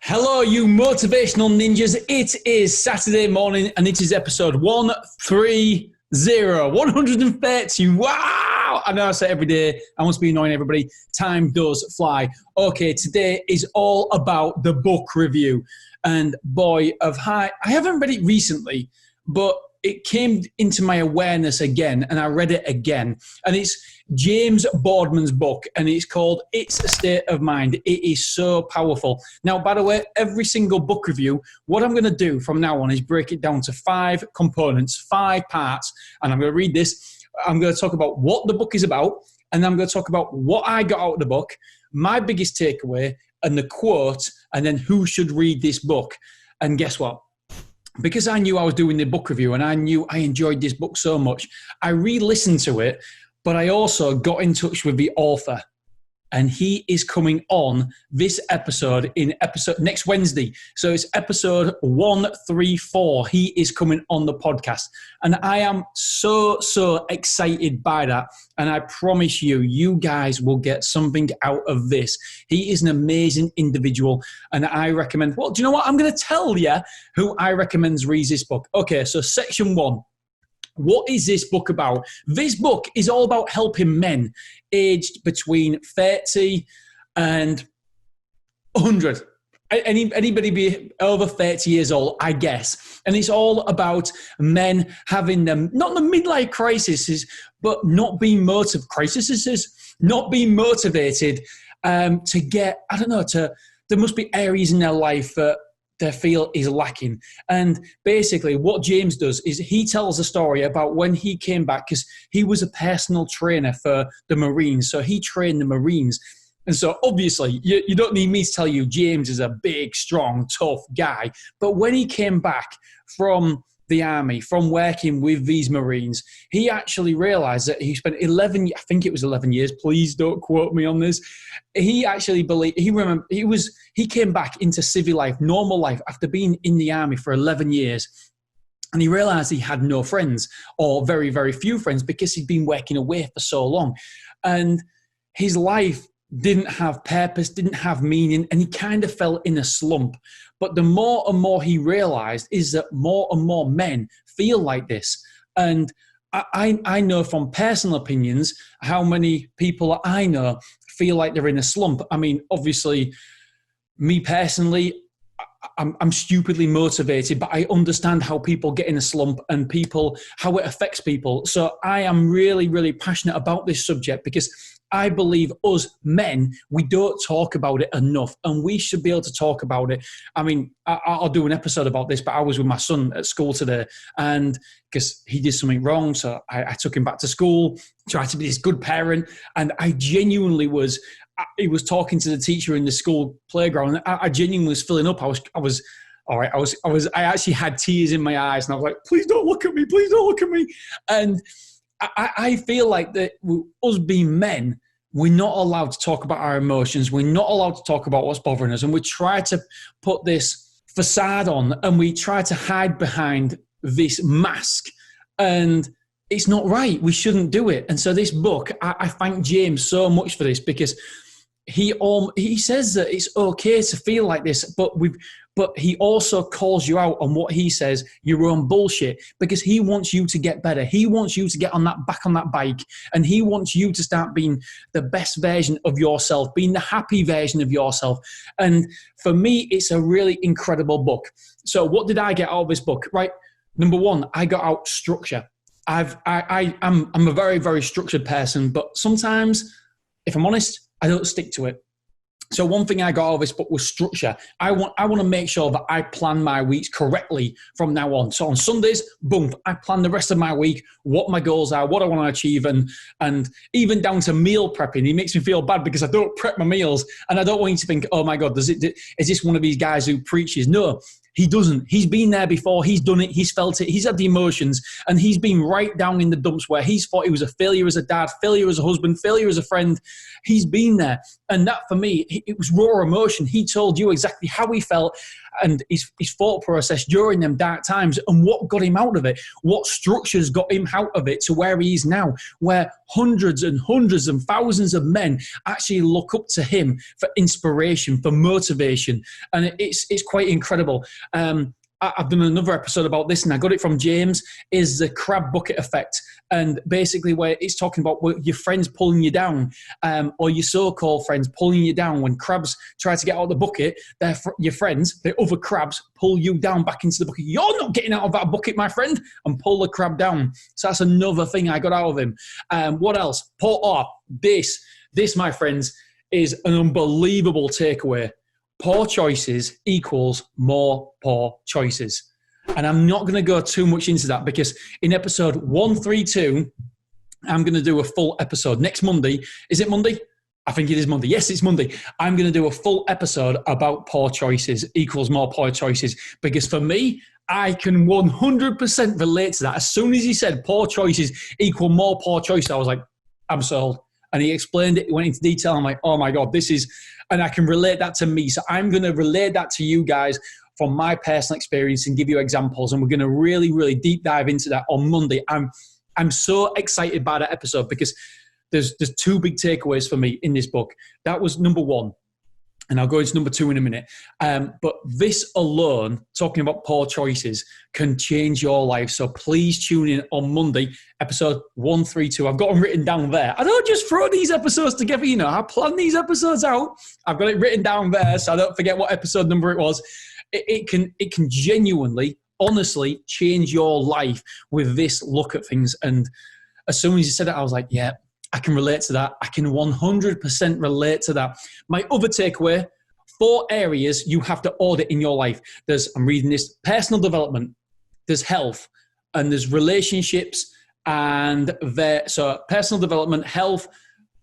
Hello, you motivational ninjas. It is Saturday morning and it is episode 130. 130. Wow! I know I say it every day. I must be annoying everybody. Time does fly. Okay, today is all about the book review. And boy, I haven't read it recently, but it came into my awareness again and I read it again. And it's James Boardman's book and it's called It's a State of Mind. It is so powerful. Now, by the way, every single book review, what I'm going to do from now on is break it down to 5 components, 5 parts. And I'm going to read this. I'm going to talk about what the book is about. And I'm going to talk about what I got out of the book, my biggest takeaway, and the quote, and then who should read this book. And guess what? Because I knew I was doing the book review and I knew I enjoyed this book so much, I re-listened to it, but I also got in touch with the author. And he is coming on this episode next Wednesday. So it's episode 134. He is coming on the podcast. And I am so excited by that. And I promise you, you guys will get something out of this. He is an amazing individual. And I recommend, well, do you know what? I'm going to tell you who I recommend reads this book. Okay, so section 1. What is this book about? This book is all about helping men aged between 30 and 100. Anybody be over 30 years old, I guess. And it's all about men having them, not the midlife crises, but not being motivated to get, I don't know, there must be areas in their life that they feel is lacking. And basically what James does is he tells a story about when he came back, because he was a personal trainer for the Marines. So he trained the Marines. And so obviously you don't need me to tell you James is a big, strong, tough guy. But when he came back from the army, from working with these Marines, he actually realized that he spent 11 years, please don't quote me on this. He actually believed, he came back into civil life, normal life, after being in the army for 11 years. And he realized he had no friends, or very, very few friends, because he'd been working away for so long. And his life didn't have purpose, didn't have meaning, and he kind of fell in a slump. But the more and more he realized is that more and more men feel like this. And I know from personal opinions how many people I know feel like they're in a slump. I mean, obviously, me personally, I'm stupidly motivated, but I understand how people get in a slump and how it affects people. So I am really, really passionate about this subject because I believe us men, we don't talk about it enough, and we should be able to talk about it. I mean, I'll do an episode about this, but I was with my son at school today, and because he did something wrong, so I took him back to school, tried to be this good parent, and I genuinely was. He was talking to the teacher in the school playground, and I genuinely was filling up. I actually had tears in my eyes, and I was like, "Please don't look at me! Please don't look at me!" And I feel like that us being men, we're not allowed to talk about our emotions. We're not allowed to talk about what's bothering us. And we try to put this facade on and we try to hide behind this mask. And it's not right. We shouldn't do it. And so this book, I thank James so much for this, because he says that it's okay to feel like this, but he also calls you out on what he says, your own bullshit, because he wants you to get better. He wants you to get back on that bike, and he wants you to start being the best version of yourself, being the happy version of yourself. And for me, it's a really incredible book. So what did I get out of this book? Right. Number 1, I got out structure. I'm a very, very structured person, but sometimes, if I'm honest, I don't stick to it. So one thing I got out of this book was structure. I want to make sure that I plan my weeks correctly from now on. So on Sundays, boom, I plan the rest of my week, what my goals are, what I want to achieve, and even down to meal prepping. He makes me feel bad because I don't prep my meals, and I don't want you to think, oh my God, is this one of these guys who preaches? No, He doesn't. He's been there before. He's done it. He's felt it. He's had the emotions, and he's been right down in the dumps where he's thought he was a failure as a dad, failure as a husband, failure as a friend. He's been there. And that, for me, it was raw emotion. He told you exactly how he felt and his thought process during them dark times and what got him out of it, what structures got him out of it to where he is now, where hundreds and hundreds and thousands of men actually look up to him for inspiration, for motivation. And it's quite incredible. I've done another episode about this, and I got it from James, is the crab bucket effect. And basically where it's talking about your friends pulling you down, or your so-called friends pulling you down. When crabs try to get out of the bucket, your friends, the other crabs, pull you down back into the bucket. You're not getting out of that bucket, my friend, and pull the crab down. So that's another thing I got out of him. What else? This, my friends, is an unbelievable takeaway. Poor choices equals more poor choices. And I'm not going to go too much into that because in episode 132, I'm going to do a full episode next Monday. Is it Monday? I think it is Monday. Yes, it's Monday. I'm going to do a full episode about poor choices equals more poor choices, because for me, I can 100% relate to that. As soon as he said poor choices equal more poor choices, I was like, I'm sold. And he explained it, he went into detail. I'm like, oh my God, and I can relate that to me. So I'm going to relate that to you guys from my personal experience and give you examples. And we're going to really, really deep dive into that on Monday. I'm so excited by that episode because there's two big takeaways for me in this book. That was number one. And I'll go into number two in a minute. But this alone, talking about poor choices, can change your life. So please tune in on Monday, episode 132. I've got them written down there. I don't just throw these episodes together, I plan these episodes out. I've got it written down there so I don't forget what episode number it was. It can genuinely, honestly change your life with this look at things. And as soon as you said it, I was like, yeah, I can relate to that. I can 100% relate to that. My other takeaway, 4 areas you have to audit in your life. I'm reading this, personal development, there's health, and there's relationships, so personal development, health,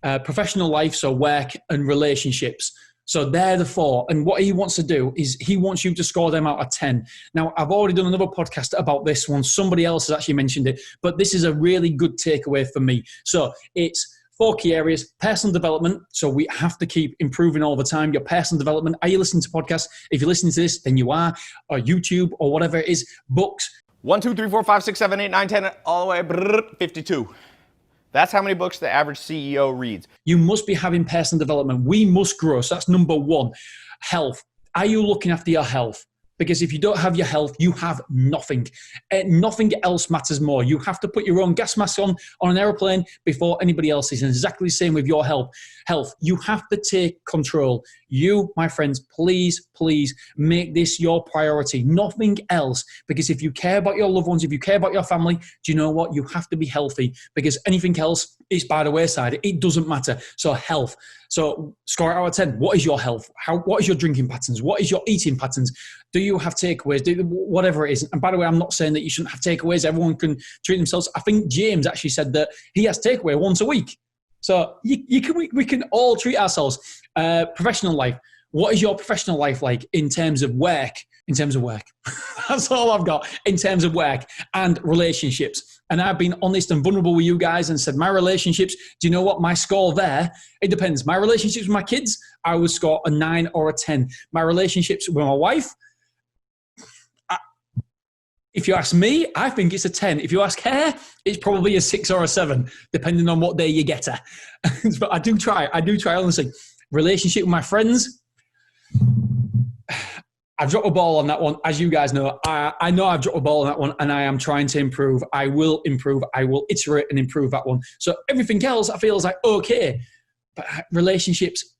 professional life, so work and relationships. So they're the 4. And what he wants to do is he wants you to score them out of 10. Now, I've already done another podcast about this one. Somebody else has actually mentioned it, but this is a really good takeaway for me. So it's 4 key areas. Personal development. So we have to keep improving all the time. Your personal development. Are you listening to podcasts? If you're listening to this, then you are. Or YouTube or whatever it is. Books. 1, 2, 3, 4, 5, 6, 7, 8, 9, 10, all the way 52. That's how many books the average CEO reads. You must be having personal development. We must grow. So that's number 1. Health. Are you looking after your health? Because if you don't have your health, you have nothing. Nothing else matters more. You have to put your own gas mask on an airplane before anybody else is. And exactly the same with your health. You have to take control. You, my friends, please make this your priority. Nothing else. Because if you care about your loved ones, if you care about your family, do you know what? You have to be healthy. Because anything else is by the wayside. It doesn't matter. So health. So score it out of 10. What is your health? What is your drinking patterns? What is your eating patterns? Do you have takeaways? Whatever it is. And by the way, I'm not saying that you shouldn't have takeaways. Everyone can treat themselves. I think James actually said that he has takeaway once a week. So we can all treat ourselves. Professional life. What is your professional life like in terms of work? In terms of work. That's all I've got. In terms of work and relationships. And I've been honest and vulnerable with you guys and said my relationships, do you know what? My score there, it depends. My relationships with my kids, I would score a 9 or a 10. My relationships with my wife, if you ask me, I think it's a 10. If you ask her, it's probably a 6 or a 7, depending on what day you get her. But I do try honestly. Relationship with my friends, I've dropped a ball on that one. As you guys know, I know I've dropped a ball on that one and I am trying to improve. I will improve. I will iterate and improve that one. So everything else I feel is like, okay. But relationships,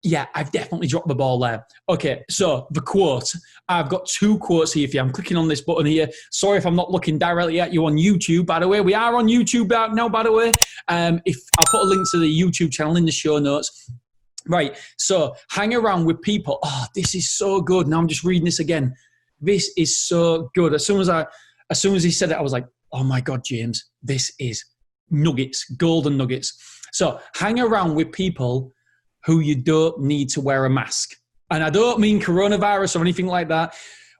yeah, I've definitely dropped the ball there. Okay, so the quote. I've got 2 quotes here for you. I'm clicking on this button here. Sorry if I'm not looking directly at you on YouTube, by the way. We are on YouTube now, by the way. If I'll put a link to the YouTube channel in the show notes. Right, so hang around with people. Oh, this is so good. Now I'm just reading this again. This is so good. As soon as he said it, I was like, oh my God, James, this is nuggets, golden nuggets. So hang around with people who you don't need to wear a mask. And I don't mean coronavirus or anything like that.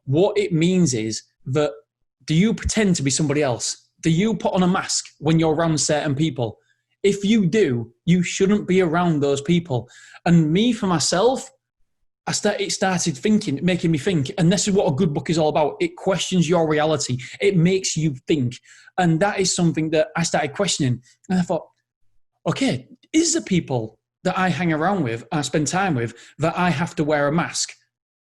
What it means is that, do you pretend to be somebody else? Do you put on a mask when you're around certain people? If you do, you shouldn't be around those people. And me, for myself, it started making me think, and this is what a good book is all about. It questions your reality. It makes you think. And that is something that I started questioning. And I thought, okay, is the people that I hang around with, I spend time with, that I have to wear a mask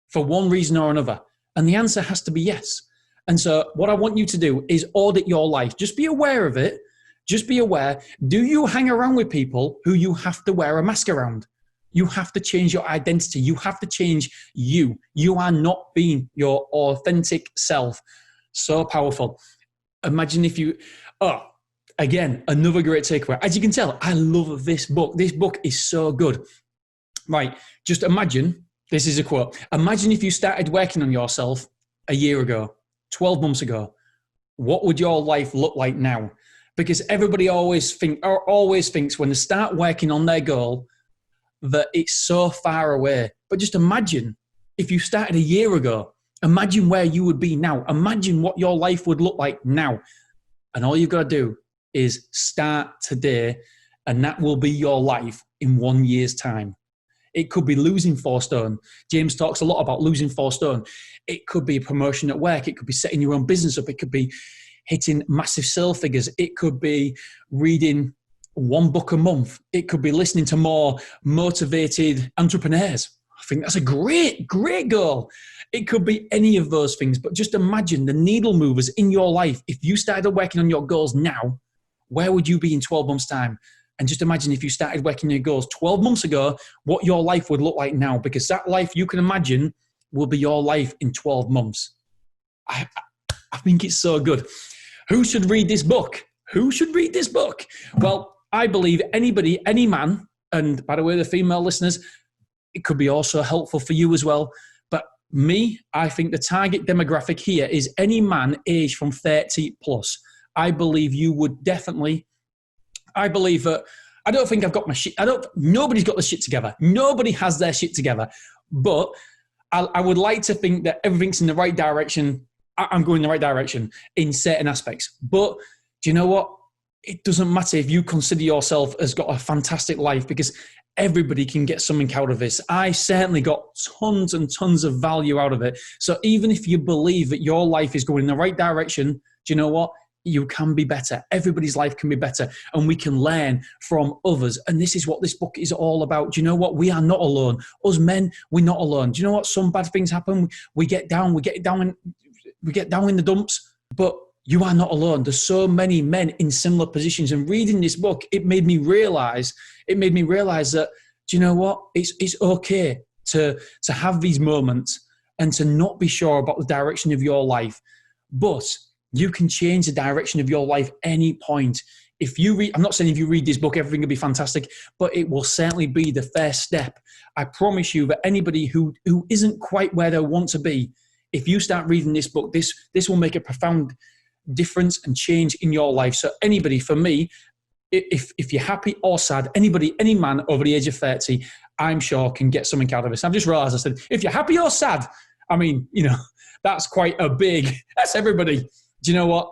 for one reason or another? And the answer has to be yes. And so what I want you to do is audit your life. Just be aware of it. Just be aware. Do you hang around with people who you have to wear a mask around? You have to change your identity. You have to change you. You are not being your authentic self. So powerful. Imagine if you, again, another great takeaway. As you can tell, I love this book. This book is so good. Right, just imagine, this is a quote. Imagine if you started working on yourself a year ago, 12 months ago. What would your life look like now? Because everybody always thinks when they start working on their goal that it's so far away. But just imagine if you started a year ago. Imagine where you would be now. Imagine what your life would look like now. And all you've got to do is start today, and that will be your life in 1 year's time. It could be losing 4 stone. James talks a lot about losing 4 stone. It could be a promotion at work. It could be setting your own business up. It could be hitting massive sale figures. It could be reading 1 book a month. It could be listening to more motivated entrepreneurs. I think that's a great, great goal. It could be any of those things, but just imagine the needle movers in your life. If you started working on your goals now, where would you be in 12 months' time? And just imagine if you started working on your goals 12 months ago, what your life would look like now, because that life you can imagine will be your life in 12 months. I think it's so good. Who should read this book? Who should read this book? Well, I believe anybody, any man, and by the way, the female listeners, it could be also helpful for you as well. But me, I think the target demographic here is any man aged from 30 plus. I believe you would definitely, I believe that, I don't think I've got my shit, nobody's got the shit together. Nobody has their shit together. But I would like to think that everything's in the right direction. I'm going in the right direction in certain aspects. But do you know what? It doesn't matter if you consider yourself as got a fantastic life, because everybody can get something out of this. I certainly got tons and tons of value out of it. So even if you believe that your life is going in the right direction, do you know what? You can be better. Everybody's life can be better, and we can learn from others. And this is what this book is all about. Do you know what? We are not alone. Us men, we're not alone. Do you know what? Some bad things happen. We get down in the dumps, but you are not alone. There's so many men in similar positions. And reading this book, it made me realize that, do you know what? It's okay to have these moments and to not be sure about the direction of your life. But you can change the direction of your life any point. If you read, I'm not saying if you read this book, everything will be fantastic, but it will certainly be the first step. I promise you that anybody who isn't quite where they want to be, if you start reading this book, this will make a profound difference and change in your life. So anybody, for me, if you're happy or sad, anybody, any man over the age of 30, I'm sure can get something out of this. I've just realized I said, if you're happy or sad, I mean, that's quite a big, that's everybody. Do you know what?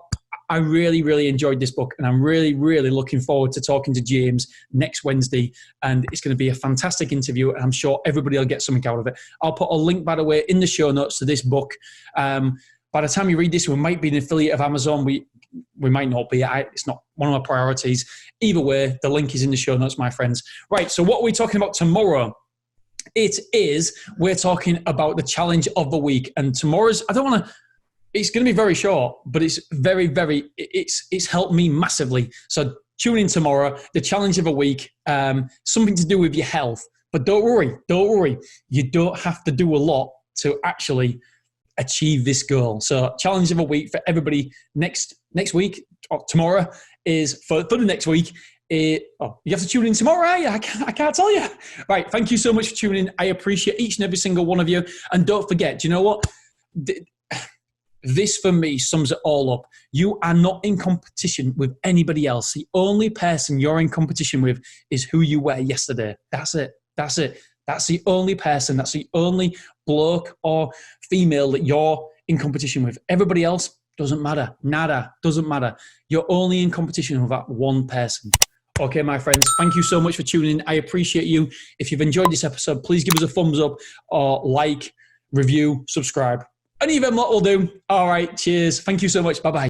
I really, really enjoyed this book, and I'm really, really looking forward to talking to James next Wednesday, and it's going to be a fantastic interview, and I'm sure everybody will get something out of it. I'll put a link, by the way, in the show notes to this book. By the time you read this, we might be an affiliate of Amazon. We might not be. It's not one of my priorities. Either way, the link is in the show notes, my friends. Right, so what are we talking about tomorrow? We're talking about the challenge of the week, and tomorrow's, it's going to be very short, but it's very, very, it's helped me massively. So tune in tomorrow, the challenge of a week, something to do with your health. But don't worry. You don't have to do a lot to actually achieve this goal. So challenge of a week for everybody next week, or tomorrow, is for the next week. You have to tune in tomorrow, are you? I can't tell you. Right, thank you so much for tuning in. I appreciate each and every single one of you. And don't forget, do you know what? This, for me, sums it all up. You are not in competition with anybody else. The only person you're in competition with is who you were yesterday. That's it. That's the only person. That's the only bloke or female that you're in competition with. Everybody else doesn't matter. Nada, doesn't matter. You're only in competition with that one person. Okay, my friends, thank you so much for tuning in. I appreciate you. If you've enjoyed this episode, please give us a thumbs up or like, review, subscribe. Any of them lot will do. All right, cheers. Thank you so much. Bye-bye.